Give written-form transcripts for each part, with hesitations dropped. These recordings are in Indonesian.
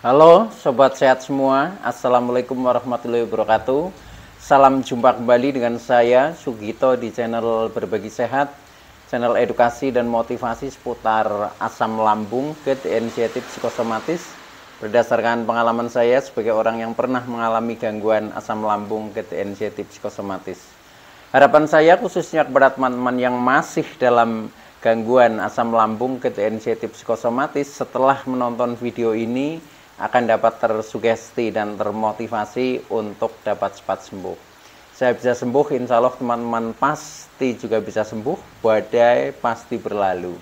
Halo Sobat Sehat semua, Assalamualaikum warahmatullahi wabarakatuh. Salam jumpa kembali dengan saya Sugito di channel Berbagi Sehat, channel edukasi dan motivasi seputar asam lambung, GERD, inisiatif psikosomatis. Berdasarkan pengalaman saya sebagai orang yang pernah mengalami gangguan asam lambung, GERD, inisiatif psikosomatis. Harapan saya khususnya kepada teman-teman yang masih dalam gangguan asam lambung, GERD, inisiatif psikosomatis, setelah menonton video ini akan dapat tersugesti dan termotivasi untuk dapat cepat sembuh. Saya bisa sembuh, insya Allah teman-teman pasti juga bisa sembuh, badai pasti berlalu.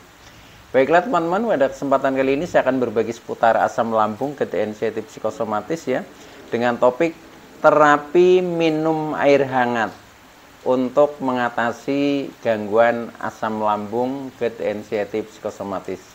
Baiklah teman-teman, pada kesempatan kali ini saya akan berbagi seputar asam lambung, GERD, inisiatif psikosomatis ya, dengan topik terapi minum air hangat untuk mengatasi gangguan asam lambung, GERD, inisiatif psikosomatis.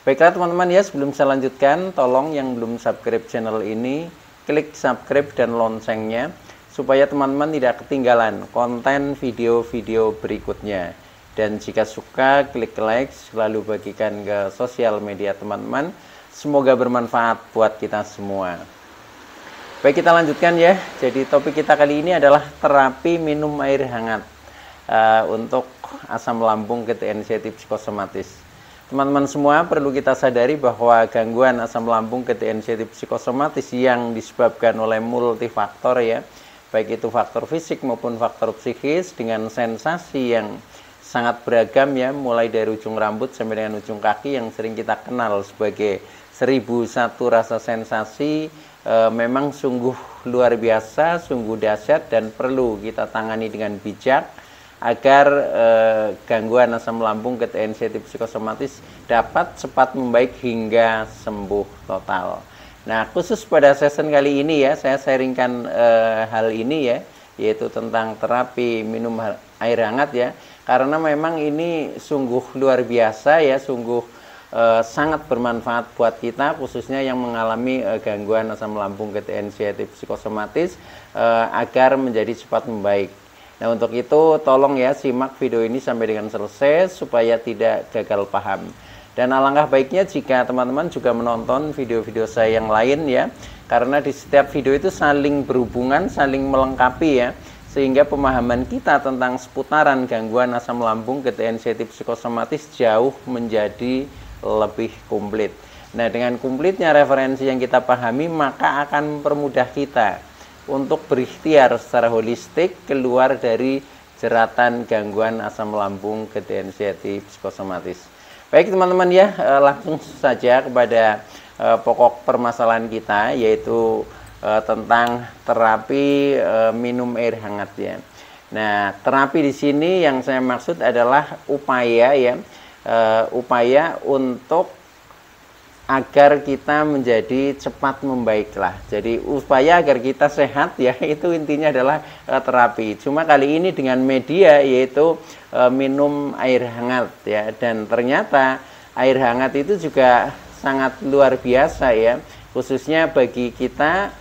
Baiklah teman-teman ya, sebelum saya lanjutkan, tolong yang belum subscribe channel ini, klik subscribe dan loncengnya, supaya teman-teman tidak ketinggalan konten video-video berikutnya. Dan jika suka, klik like, lalu bagikan ke sosial media teman-teman. Semoga bermanfaat buat kita semua. Baik, kita lanjutkan ya. Jadi topik kita kali ini adalah terapi minum air hangat untuk asam lambung, GERD, inisiatif psikosomatis. Teman-teman semua perlu kita sadari bahwa gangguan asam lambung, GERD, inisiatif psikosomatis yang disebabkan oleh multifaktor ya, baik itu faktor fisik maupun faktor psikis, dengan sensasi yang sangat beragam ya, mulai dari ujung rambut sampai dengan ujung kaki yang sering kita kenal sebagai 1001 rasa sensasi, memang sungguh luar biasa, sungguh dahsyat dan perlu kita tangani dengan bijak agar gangguan asam lambung, GERD, inisiatif psikosomatis dapat cepat membaik hingga sembuh total. Nah, khusus pada session kali ini ya, saya sharingkan hal ini ya, yaitu tentang terapi minum air hangat ya, karena memang ini sungguh luar biasa ya, sungguh sangat bermanfaat buat kita, khususnya yang mengalami gangguan asam lambung, GERD, inisiatif psikosomatis, agar menjadi cepat membaik. Nah, untuk itu tolong ya simak video ini sampai dengan selesai supaya tidak gagal paham. Dan alangkah baiknya jika teman-teman juga menonton video-video saya yang lain ya, karena di setiap video itu saling berhubungan, saling melengkapi ya, sehingga pemahaman kita tentang seputaran gangguan asam lambung, GERD, inisiatif psikosomatis jauh menjadi lebih komplit. Nah, dengan komplitnya referensi yang kita pahami, maka akan mempermudah kita untuk berikhtiar secara holistik keluar dari jeratan gangguan asam lambung, GERD, inisiatif psikosomatis. Baik teman-teman ya, langsung saja kepada pokok permasalahan kita, yaitu tentang terapi minum air hangat ya. Nah, terapi di sini yang saya maksud adalah upaya ya, upaya untuk agar kita menjadi cepat membaiklah. Jadi upaya agar kita sehat ya, itu intinya adalah terapi. Cuma kali ini dengan media, yaitu minum air hangat ya. Dan ternyata air hangat itu juga sangat luar biasa ya, khususnya bagi kita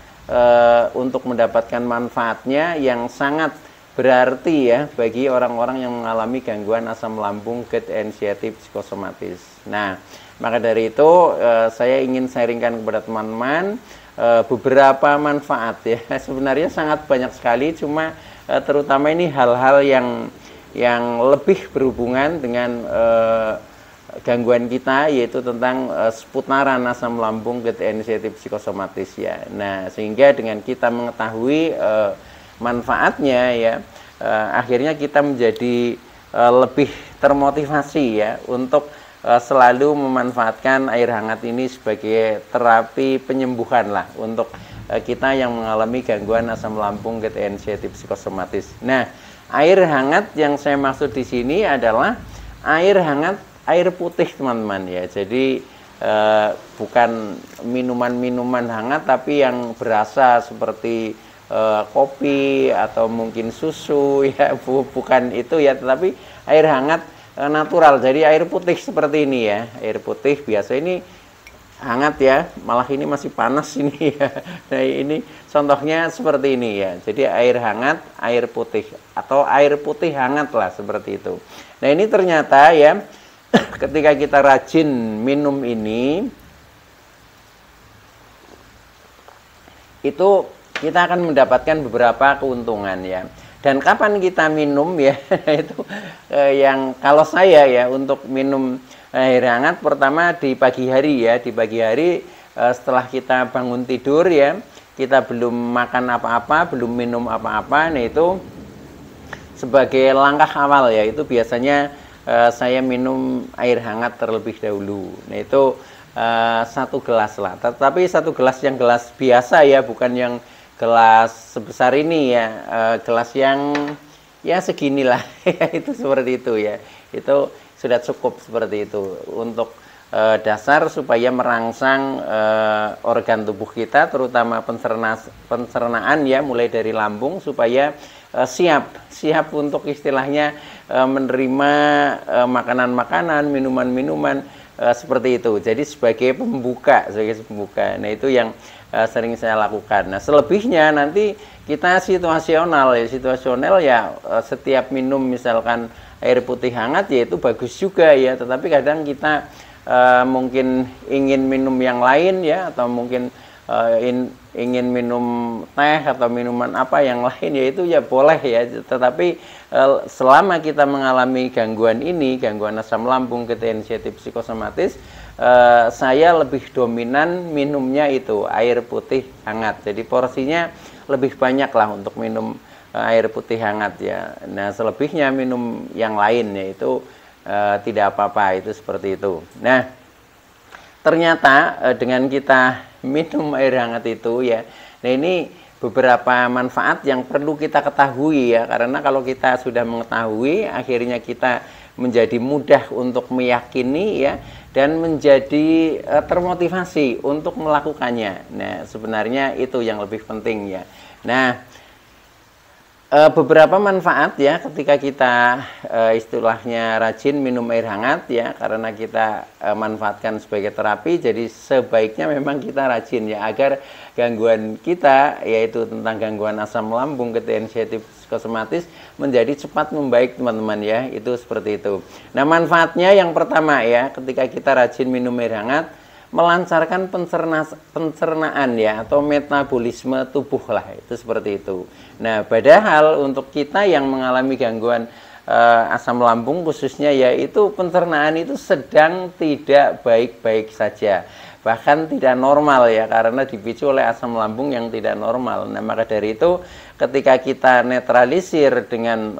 untuk mendapatkan manfaatnya yang sangat berarti ya bagi orang-orang yang mengalami gangguan asam lambung, GERD, inisiatif psikosomatis. Nah, maka dari itu saya ingin sharingkan kepada teman-teman beberapa manfaat ya. Sebenarnya sangat banyak sekali, cuma terutama ini hal-hal yang lebih berhubungan dengan gangguan kita, yaitu tentang seputaran asam lambung, GERD, inisiatif psikosomatis ya. Nah, sehingga dengan kita mengetahui manfaatnya ya, akhirnya kita menjadi lebih termotivasi ya untuk selalu memanfaatkan air hangat ini sebagai terapi penyembuhan lah untuk kita yang mengalami gangguan asam lambung, GERD, inisiatif psikosomatis. Nah, air hangat yang saya maksud di sini adalah air hangat, air putih teman-teman ya. Jadi bukan minuman-minuman hangat tapi yang berasa seperti kopi atau mungkin susu ya, bukan itu ya, tetapi air hangat natural. Jadi air putih seperti ini ya, air putih biasa ini hangat ya, malah ini masih panas ini ya. Nah, ini contohnya seperti ini ya. Jadi air hangat, air putih atau air putih hangat lah seperti itu. Nah, ini ternyata ya ketika kita rajin minum ini, itu kita akan mendapatkan beberapa keuntungan ya. Dan kapan kita minum ya itu yang kalau saya ya untuk minum air hangat pertama di pagi hari ya. Di pagi hari setelah kita bangun tidur ya, kita belum makan apa-apa, belum minum apa-apa, nah itu sebagai langkah awal ya, itu biasanya saya minum air hangat terlebih dahulu. Nah itu 1 gelas lah, tapi 1 gelas yang gelas biasa ya, bukan yang gelas sebesar ini ya, gelas yang ya seginilah itu seperti itu ya, itu sudah cukup seperti itu untuk dasar supaya merangsang organ tubuh kita, terutama pencernaan ya, mulai dari lambung supaya siap untuk istilahnya menerima makanan-makanan, minuman-minuman seperti itu. Jadi sebagai pembuka. Nah itu yang sering saya lakukan. Nah selebihnya nanti kita situasional ya, setiap minum misalkan air putih hangat ya itu bagus juga ya. Tetapi kadang kita mungkin ingin minum yang lain ya, atau mungkin ingin minum teh atau minuman apa yang lain ya, itu ya boleh ya. Tetapi selama kita mengalami gangguan ini, gangguan asam lambung, inisiatif psikosomatis, saya lebih dominan minumnya itu air putih hangat. Jadi porsinya lebih banyak lah untuk minum air putih hangat ya. Nah selebihnya minum yang lain ya itu tidak apa-apa, itu seperti itu. Nah ternyata dengan kita minum air hangat itu ya, nah ini beberapa manfaat yang perlu kita ketahui ya, karena kalau kita sudah mengetahui akhirnya kita menjadi mudah untuk meyakini ya, dan menjadi termotivasi untuk melakukannya. Nah sebenarnya itu yang lebih penting ya. Nah beberapa manfaat ya ketika kita istilahnya rajin minum air hangat ya, karena kita manfaatkan sebagai terapi, jadi sebaiknya memang kita rajin ya, agar gangguan kita, yaitu tentang gangguan asam lambung, inisiatif psikosomatis, menjadi cepat membaik teman-teman ya, itu seperti itu. Nah manfaatnya yang pertama ya, ketika kita rajin minum air hangat, melancarkan pencernaan ya, atau metabolisme tubuh lah, itu seperti itu. Nah padahal untuk kita yang mengalami gangguan asam lambung khususnya ya, itu pencernaan itu sedang tidak baik-baik saja, bahkan tidak normal ya, karena dipicu oleh asam lambung yang tidak normal. Nah maka dari itu ketika kita netralisir dengan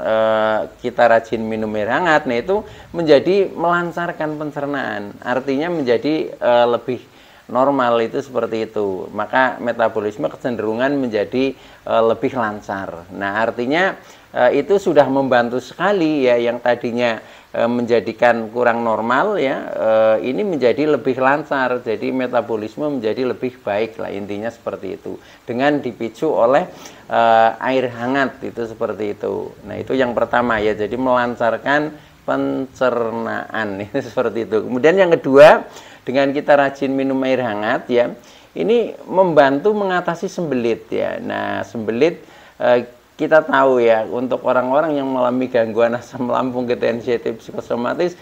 kita rajin minum air hangat, nah itu menjadi melancarkan pencernaan, artinya menjadi lebih normal, itu seperti itu. Maka metabolisme kecenderungan menjadi lebih lancar. Nah artinya itu sudah membantu sekali ya, yang tadinya menjadikan kurang normal ya, ini menjadi lebih lancar, jadi metabolisme menjadi lebih baik lah, intinya seperti itu, dengan dipicu oleh air hangat, itu seperti itu. Nah itu yang pertama ya, jadi melancarkan pencernaan itu seperti itu. Kemudian yang kedua, dengan kita rajin minum air hangat ya, ini membantu mengatasi sembelit ya. Nah sembelit kita tahu ya, untuk orang-orang yang mengalami gangguan asam lambung, inisiatif psikosomatis,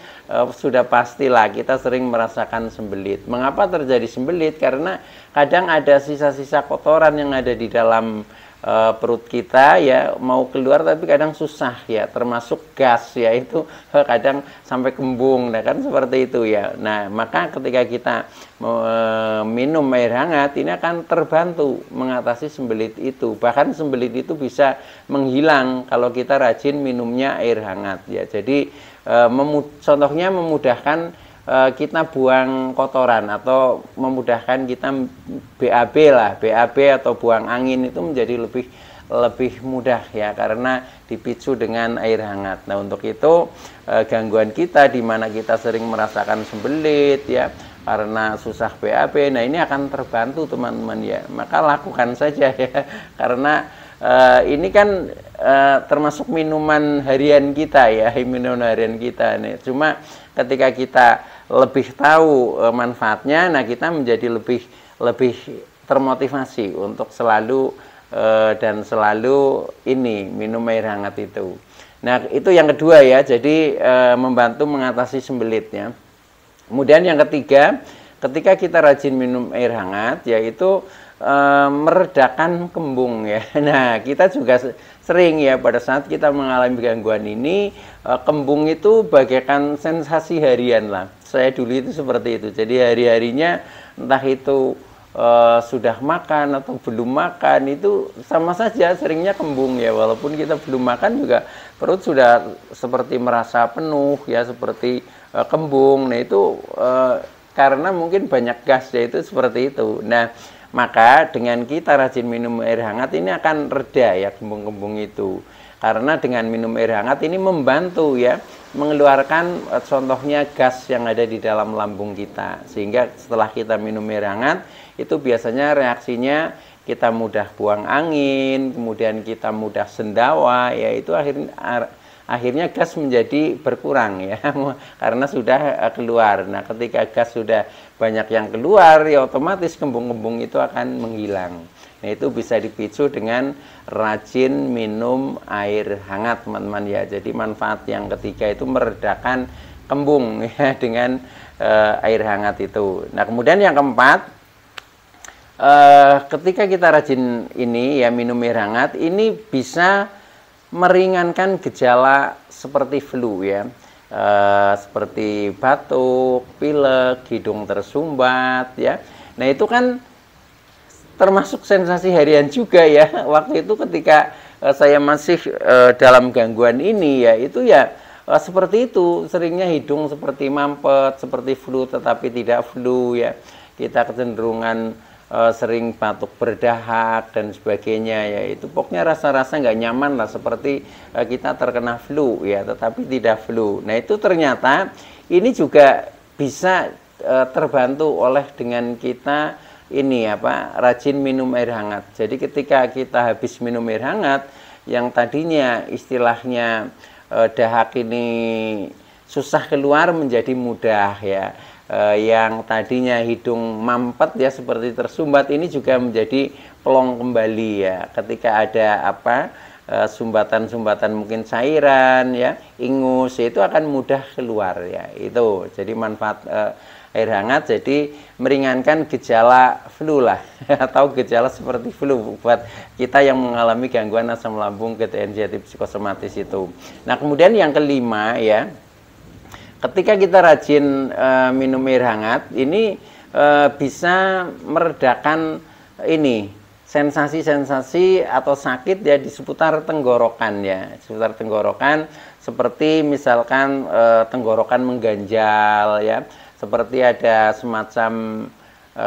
sudah pastilah kita sering merasakan sembelit. Mengapa terjadi sembelit? Karena kadang ada sisa-sisa kotoran yang ada di dalam perut kita ya, mau keluar tapi kadang susah ya, termasuk gas ya, itu kadang sampai kembung. Nah kan seperti itu ya. Nah maka ketika kita minum air hangat, ini akan terbantu mengatasi sembelit itu. Bahkan sembelit itu bisa menghilang kalau kita rajin minumnya air hangat ya. Jadi contohnya memudahkan kita buang kotoran, atau memudahkan kita BAB lah, BAB atau buang angin, itu menjadi lebih mudah ya, karena dipicu dengan air hangat. Nah untuk itu gangguan kita di mana kita sering merasakan sembelit ya, karena susah BAB, nah ini akan terbantu teman-teman ya. Maka lakukan saja ya, karena ini kan termasuk minuman harian kita ya, minuman harian kita nih. Cuma ketika kita lebih tahu manfaatnya, nah kita menjadi lebih termotivasi untuk selalu dan selalu ini minum air hangat itu. Nah itu yang kedua ya, jadi membantu mengatasi sembelitnya. Kemudian yang ketiga, ketika kita rajin minum air hangat, yaitu meredakan kembung ya. Nah, kita juga sering ya pada saat kita mengalami gangguan ini, kembung itu bagaikan sensasi harian lah. Saya dulu itu seperti itu. Jadi hari-harinya entah itu sudah makan atau belum makan itu sama saja seringnya kembung ya, walaupun kita belum makan juga perut sudah seperti merasa penuh ya, seperti kembung. Nah itu karena mungkin banyak gas ya, itu seperti itu. Nah maka dengan kita rajin minum air hangat ini akan reda ya kembung-kembung itu, karena dengan minum air hangat ini membantu ya mengeluarkan contohnya gas yang ada di dalam lambung kita, sehingga setelah kita minum air hangat itu biasanya reaksinya kita mudah buang angin, kemudian kita mudah sendawa ya, itu akhirnya gas menjadi berkurang ya karena sudah keluar. Nah ketika gas sudah banyak yang keluar ya otomatis kembung-kembung itu akan menghilang. Nah itu bisa dipicu dengan rajin minum air hangat teman-teman ya. Jadi manfaat yang ketiga itu meredakan kembung ya dengan air hangat itu. Nah kemudian yang keempat, ketika kita rajin ini ya minum air hangat, ini bisa meringankan gejala seperti flu ya, seperti batuk, pilek, hidung tersumbat ya. Nah itu kan termasuk sensasi harian juga ya. Waktu itu ketika saya masih dalam gangguan ini ya, itu ya seperti itu, seringnya hidung seperti mampet, seperti flu tetapi tidak flu ya. Kita kecenderungan sering batuk berdahak dan sebagainya ya, itu pokoknya rasa-rasa nggak nyaman lah, seperti kita terkena flu ya tetapi tidak flu. Nah itu ternyata ini juga bisa terbantu oleh dengan kita ini apa, rajin minum air hangat. Jadi ketika kita habis minum air hangat yang tadinya istilahnya dahak ini susah keluar menjadi mudah ya. Yang tadinya hidung mampet ya seperti tersumbat ini juga menjadi plong kembali ya, ketika ada apa sumbatan-sumbatan mungkin cairan ya, ingus ya, itu akan mudah keluar ya. Itu jadi manfaat air hangat, jadi meringankan gejala flu lah atau gejala seperti flu buat kita yang mengalami gangguan asam lambung ketensiatif psikosomatis itu. Nah kemudian yang kelima ya, ketika kita rajin minum air hangat ini bisa meredakan ini sensasi-sensasi atau sakit ya di seputar tenggorokan ya, seputar tenggorokan, seperti misalkan tenggorokan mengganjal ya, seperti ada semacam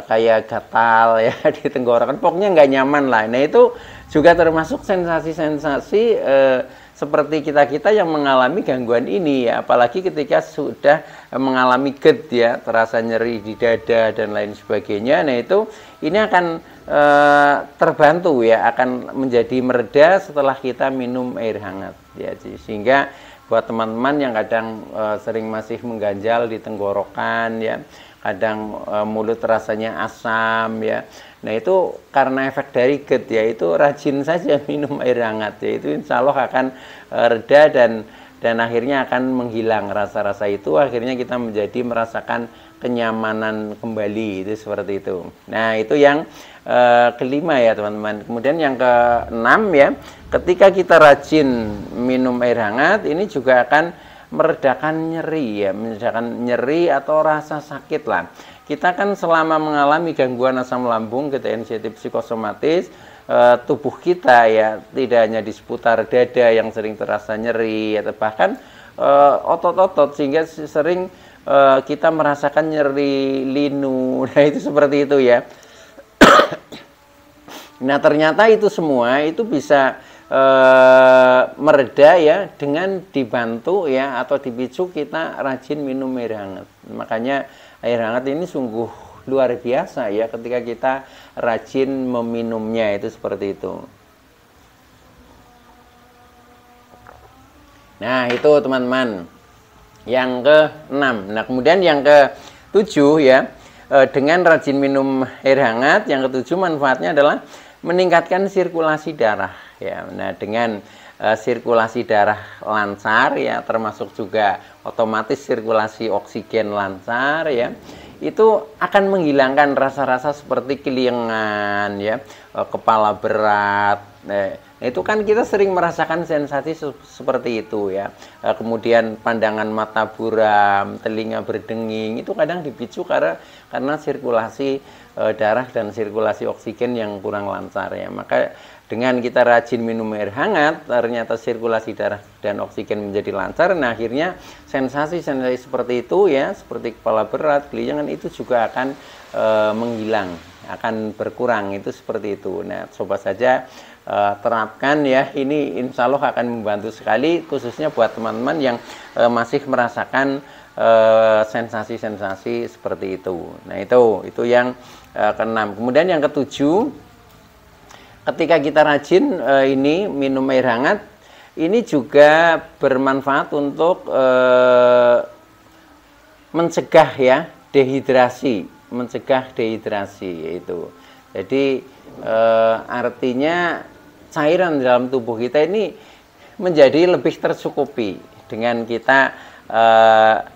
kayak gatal ya di tenggorokan, pokoknya nggak nyaman lah. Nah itu juga termasuk sensasi-sensasi seperti kita-kita yang mengalami gangguan ini ya, apalagi ketika sudah mengalami GERD ya, terasa nyeri di dada dan lain sebagainya. Nah itu ini akan terbantu ya, akan menjadi mereda setelah kita minum air hangat ya. Sehingga buat teman-teman yang kadang sering masih mengganjal di tenggorokan ya, kadang mulut rasanya asam ya, nah itu karena efek dari GERD ya, itu rajin saja minum air hangat ya, itu insya Allah akan reda dan akhirnya akan menghilang rasa-rasa itu, akhirnya kita menjadi merasakan kenyamanan kembali, itu seperti itu. Nah itu yang kelima ya teman-teman. Kemudian yang keenam ya, ketika kita rajin minum air hangat ini juga akan meredakan nyeri ya, meredakan nyeri atau rasa sakit lah. Kita kan selama mengalami gangguan asam lambung ketensiatif psikosomatis, tubuh kita ya tidak hanya di seputar dada yang sering terasa nyeri atau bahkan otot-otot, sehingga sering kita merasakan nyeri linu. Nah itu seperti itu ya. Nah ternyata itu semua itu bisa mereda ya dengan dibantu ya atau dipicu kita rajin minum air hangat. Makanya air hangat ini sungguh luar biasa ya ketika kita rajin meminumnya, itu seperti itu. Nah itu teman-teman yang ke-6. Nah kemudian yang ke-7 ya, dengan rajin minum air hangat, yang ke-7 manfaatnya adalah meningkatkan sirkulasi darah ya. Nah dengan sirkulasi darah lancar ya, termasuk juga otomatis sirkulasi oksigen lancar ya, itu akan menghilangkan rasa-rasa seperti keliengan ya, kepala berat. Nah, itu kan kita sering merasakan sensasi seperti itu ya. Kemudian pandangan mata buram, telinga berdenging, itu kadang dipicu karena sirkulasi darah dan sirkulasi oksigen yang kurang lancar ya. Maka dengan kita rajin minum air hangat, ternyata sirkulasi darah dan oksigen menjadi lancar. Nah, akhirnya sensasi-sensasi seperti itu ya, seperti kepala berat, keliengan itu juga akan menghilang, akan berkurang, itu seperti itu. Nah, coba saja terapkan ya, ini insya Allah akan membantu sekali, khususnya buat teman-teman yang masih merasakan sensasi-sensasi seperti itu. Nah, itu yang keenam. Kemudian yang ketujuh, ketika kita rajin ini minum air hangat, ini juga bermanfaat untuk mencegah ya dehidrasi, yaitu. Jadi artinya cairan dalam tubuh kita ini menjadi lebih tercukupi dengan kita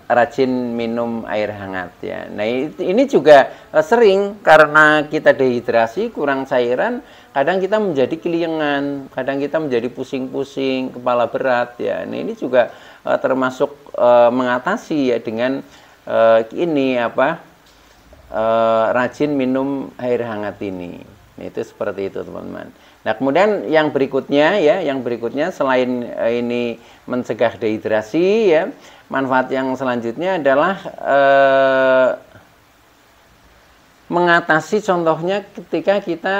rajin minum air hangat ya. Nah, ini juga sering karena kita dehidrasi, kurang cairan, kadang kita menjadi keliengan, kadang kita menjadi pusing-pusing, kepala berat ya. Nah, ini juga termasuk mengatasi ya dengan rajin minum air hangat ini. Nah, itu seperti itu teman-teman. Nah, kemudian yang berikutnya selain ini mencegah dehidrasi ya, manfaat yang selanjutnya adalah mengatasi, contohnya ketika kita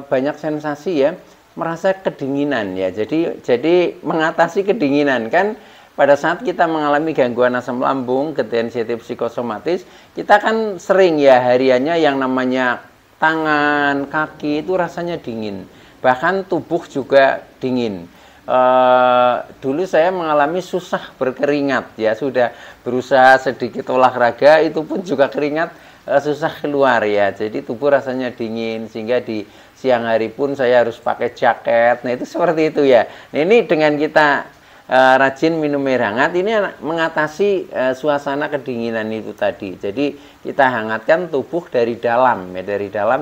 banyak sensasi ya, merasa kedinginan ya. Jadi mengatasi kedinginan kan, pada saat kita mengalami gangguan asam lambung, gejala sensitif psikosomatis, kita kan sering ya hariannya yang namanya tangan, kaki itu rasanya dingin. Bahkan tubuh juga dingin. Dulu saya mengalami susah berkeringat ya, sudah berusaha sedikit olahraga itu pun juga keringat susah keluar ya. Jadi tubuh rasanya dingin sehingga di siang hari pun saya harus pakai jaket. Nah, itu seperti itu ya. Nah, ini dengan kita rajin minum air hangat ini mengatasi suasana kedinginan itu tadi. Jadi kita hangatkan tubuh dari dalam ya,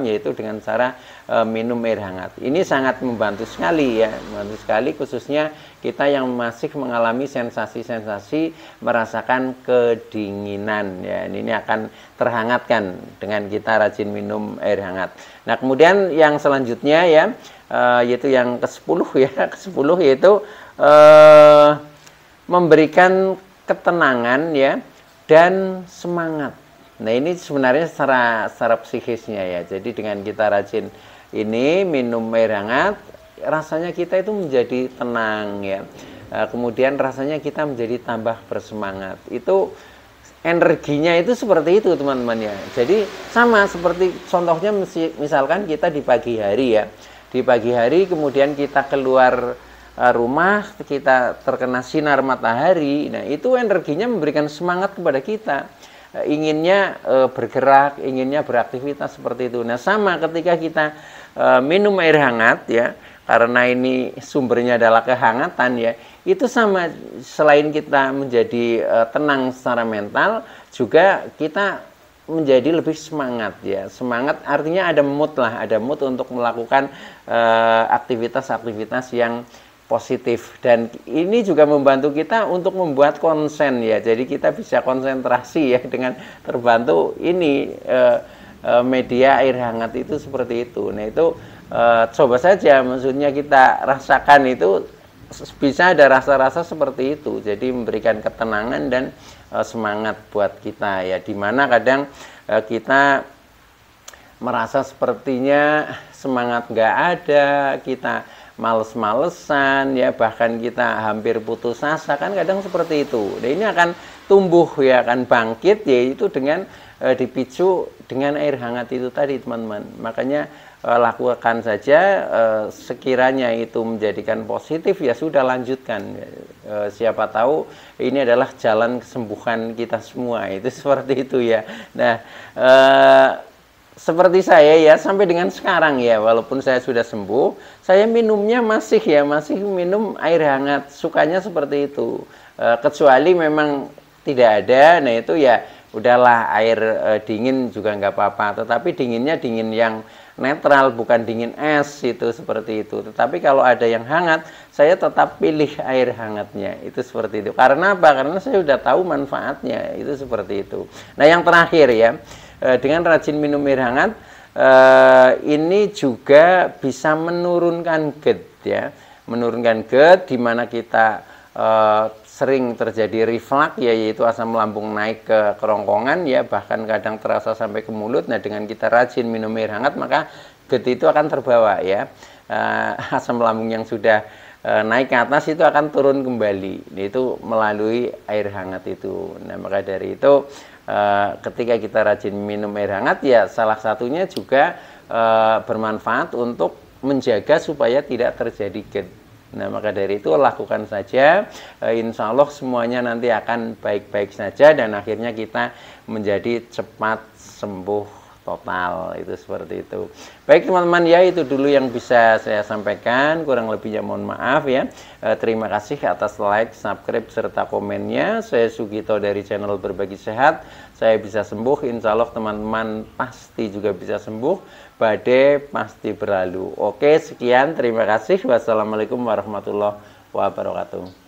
yaitu dengan cara minum air hangat. Ini sangat membantu sekali ya, membantu sekali khususnya kita yang masih mengalami sensasi-sensasi merasakan kedinginan ya. Ini akan terhangatkan dengan kita rajin minum air hangat. Nah, kemudian yang selanjutnya ya, yaitu yang ke-10 ya, yaitu memberikan ketenangan ya dan semangat. Nah, ini sebenarnya secara psikisnya ya. Jadi dengan kita rajin ini minum air hangat, rasanya kita itu menjadi tenang ya. Kemudian rasanya kita menjadi tambah bersemangat. Itu energinya itu seperti itu teman-teman ya. Jadi sama seperti contohnya misalkan kita di pagi hari ya. Di pagi hari kemudian kita keluar rumah, kita terkena sinar matahari. Nah, itu energinya memberikan semangat kepada kita. Inginnya bergerak, inginnya beraktivitas seperti itu. Nah, sama ketika kita minum air hangat ya, karena ini sumbernya adalah kehangatan ya, itu sama, selain kita menjadi tenang secara mental, juga kita menjadi lebih semangat ya. Semangat artinya ada mood untuk melakukan aktivitas-aktivitas yang positif, dan ini juga membantu kita untuk membuat konsen ya. Jadi kita bisa konsentrasi ya dengan terbantu ini media air hangat itu seperti itu. Nah, itu coba saja, maksudnya kita rasakan itu bisa ada rasa-rasa seperti itu. Jadi memberikan ketenangan dan semangat buat kita ya. Dimana kadang kita merasa sepertinya semangat nggak ada, kita males-malesan ya, bahkan kita hampir putus asa, kan kadang seperti itu. Nah, ini akan tumbuh ya, akan bangkit yaitu dengan dipicu dengan air hangat itu tadi teman-teman. Makanya lakukan saja, sekiranya itu menjadikan positif ya sudah, lanjutkan. Siapa tahu ini adalah jalan kesembuhan kita semua, itu seperti itu ya. Nah, seperti saya ya, sampai dengan sekarang ya, walaupun saya sudah sembuh, saya minumnya masih minum air hangat, sukanya seperti itu. Kecuali memang tidak ada, nah itu ya udahlah air dingin juga nggak apa-apa, tetapi dinginnya dingin yang netral, bukan dingin es itu, seperti itu. Tetapi kalau ada yang hangat, saya tetap pilih air hangatnya, itu seperti itu. Karena apa? Karena saya sudah tahu manfaatnya, itu seperti itu. Nah, yang terakhir ya, dengan rajin minum air hangat, ini juga bisa menurunkan GERD ya, menurunkan GERD, di mana kita sering terjadi reflux ya, yaitu asam lambung naik ke kerongkongan ya, bahkan kadang terasa sampai ke mulut. Nah, dengan kita rajin minum air hangat, maka GERD itu akan terbawa ya, asam lambung yang sudah naik ke atas itu akan turun kembali, itu melalui air hangat itu. Nah, maka dari itu ketika kita rajin minum air hangat ya, salah satunya juga bermanfaat untuk menjaga supaya tidak terjadi GERD. Nah, maka dari itu lakukan saja, insya Allah semuanya nanti akan baik-baik saja, dan akhirnya kita menjadi cepat sembuh total, itu seperti itu. Baik teman-teman ya, itu dulu yang bisa saya sampaikan, kurang lebihnya mohon maaf ya. Terima kasih atas like, subscribe, serta komennya. Saya Sugito dari channel Berbagi Sehat. Saya bisa sembuh, insya Allah teman-teman pasti juga bisa sembuh. Badai pasti berlalu. Oke, sekian, terima kasih. Wassalamualaikum warahmatullahi wabarakatuh.